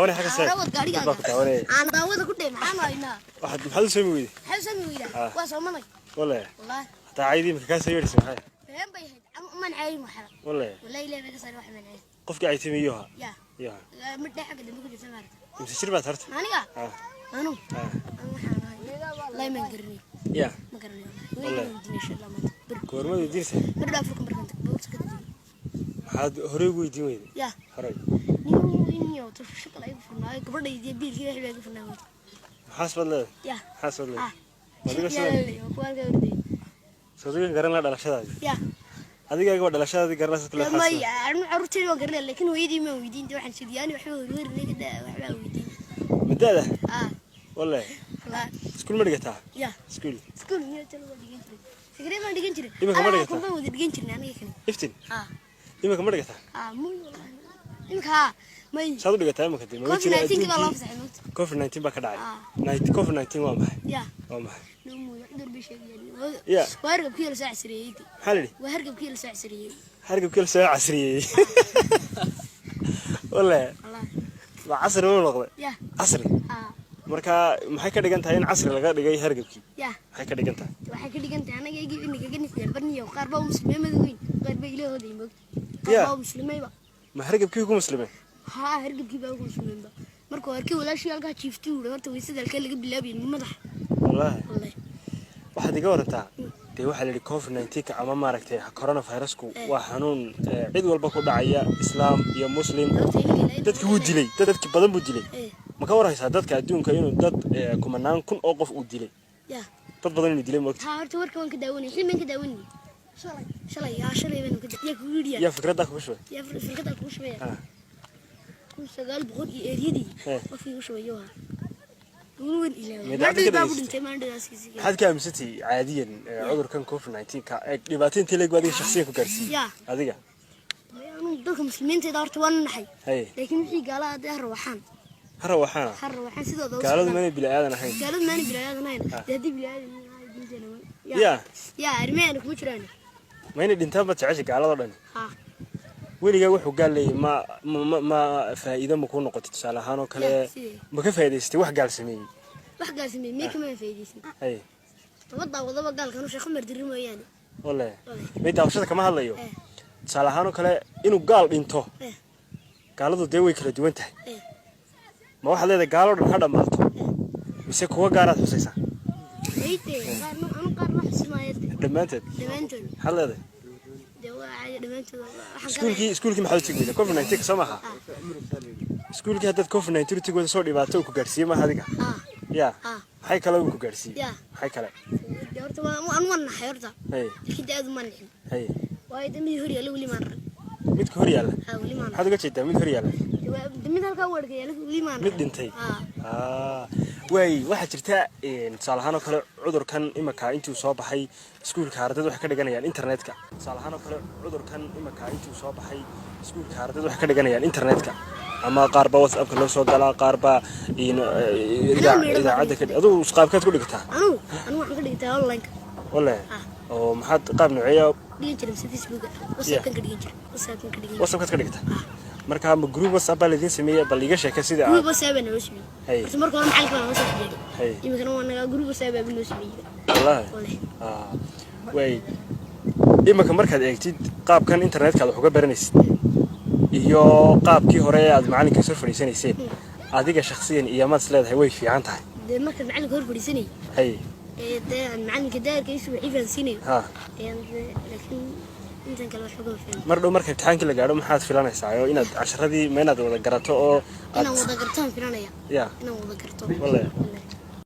أنا حاجة سهلة. أنا داود كنت معانا هنا. واحد محل سمي. حل سمي وياه. واسمعني. والله. والله. تعايدي مكاس يرسم هاي. فين بيهد؟ من عاي محل. والله. والله إلى بيك صار واحد من عاي. قف قاعد تميوها. يا. يا. مدة حق اللي بيقول سمارت. مسير ما ثرت. أنا أنا الله ما قرني. يا. ما قرني والله. إن شاء الله ما. كورما يدينسه. بدي أفركم بركنتك بوكس كده. هذا هريبو يدين وين؟ يا. هري. نيو تشوف شكله يفرنا قبل يجي بيل كده يبي يفرنا. حاسب الله. يا. حاسب الله. ما تقول شيء. صدقني قرنا لا دلشة يا. هذه قاعد دلشة هذه قرنا ستلا حاسب. ما أنا عرفتي ما قرنا لكن ويدي ما ويدين ده واحد سدياني وحنا ونور نقدر وحنا ويدين. مدة. والله. لا. سكول ما لقيتها. يا. سكول. سكول هي تلو دقيقة. سكري ما دقيقة جري. إيه ما كم لقيتها؟ كم ما دقيقة جري أنا يكني. إفتن. إيه ما كم لقيتها؟ مو والله. إمك ما. شادو لقيتها ما كنت. كوفي 19 كذا الله فسح موت. كوفي 19 بكرة عادي. كوفي 19 وامه. يا. وامه. نمو يقدر بيشيء يعني. يا. وهرب كيلو ساعة سريع. حللي. وهرب كيلو ساعة سريع. هرب كل ساعة عصرية. والله. عصر ولا نقضي. يا. عصري. marka maxay ka dhigan tahay in casri laga dhigay hargabki maxay ka dhigan tahay waxay ka dhigan tahay anaga eegi in gagan barniyo qaar baa muslimiinada weyn qaar baa ilaahood ay moogtay qaar baa muslimiinba ma hargabki ku muslimeen hargabki baa ku muslimeenba marka warkii walaashi halka jiiftii uu horta weysada halka laga bilaabay madax wallahi waxaad iga warantaa de waxa la yiri COVID-19 ka ama maaragtay coronavirus-ku waa xanuun cid walba ku dhacaya islaam iyo muslim dadkii wuu dilay dadkii badan buu dilay ma ka waraysaa dadka adduunka inuu dad kumanaan kun oo qof uu dilay dad badan inuu dilay moogta horta warka waan ka daawanay xilman ka daawanay shalay baan ka daawanay ku yiri ya fikradda ku shubay ya fikradda ku shubay kun sagaal boqol iyo eriyadii qofkii u shubayo ولون إلى حد كان مسيتي عاديا عذر كان كوفيد-19 كدباتين تلقى هذه شخصية كارثية هذه أنا دوك مسلمين تدارت وانا حي لكن في قال هذا هروحان سيدا دوس قالوا ما نبي لآذنا حين هذه بلاد يا أرميانك مجراني ما يندي انتبه تعيش قالوا ضرني weliga wuxuu galay ma faa'iido ma ku noqotay tusaalahaan oo kale ma ka faa'iideystay wax gaal sameeyay ma kama faa'iideysay wadaba gaalkan sheekh Umar dirin mooyaan wallahi may daawashada kama hadlayo tusaalahaan oo kale inuu gaal dhinto gaaladu day way kala duwan tahay ma waxa leedahay gaalo dhan ha dhamaato mise kuwa gaaraad xusaysaa qaar ma xusmaayay dhamaanteed hal leedahay iskuulkii maxaa tigay COVID-19 ka samaha iskuulkii hadda COVID-19 tigay soo dhibaato ku gaarsiiyay ma hadiga ya hay kala ku gaarsiiyay hay kala horta waan wanahay horta kidaadu ma nixin way dambi hor yaalo wali maan mid ka hor yaala wali maan hada ka jeedaa mid hor yaala mid halka warka yaalo wali maan mid dhintay way waxa jirta tusaalahaan oo kale cudurkan imaka intuu soo baxay iskuulka ardaydu wax ka dhiganayaan internetka tusaalahaan oo kale cudurkan imaka intuu soo baxay iskuulka ardaydu wax ka dhiganayaan internetka ama qaar ba WhatsApp-ka loo soo galaa qaar ba idaacada ka aduu qaabkaad ku dhigtaa anu waxaan ka dhigtaa online wallahi oo maxaad qaab nooceeyo dhigin jiray Facebook WhatsApp-ka dhigin jiray WhatsApp-ka ka dhigtaa marka ma group WhatsApp baa ladin sameeyay bal iga sheeka sida group WhatsApp baa noo sameeyay marka hore macalka baa noo sameeyay imika naga group WhatsApp baa noo sameeyay wallahi way imika markaad eegtid qaabkan internetka wax uga baranaysid iyo qaabkii hore aad macalinka soo fadhiisanaysay adiga shakhsiyan iyo maad leedahay way fiican tahay marka macalinka hor fadhiisanay macalinka daarka isuu xifan sinay laakiin intan kale wax uga fahmay mar dhow marka imtixaankii la gaaro maxaad filanaysaa oo inaad casharadii ma inaad wada garato oo inaan wada garto filanaya inaan wada garto wallahi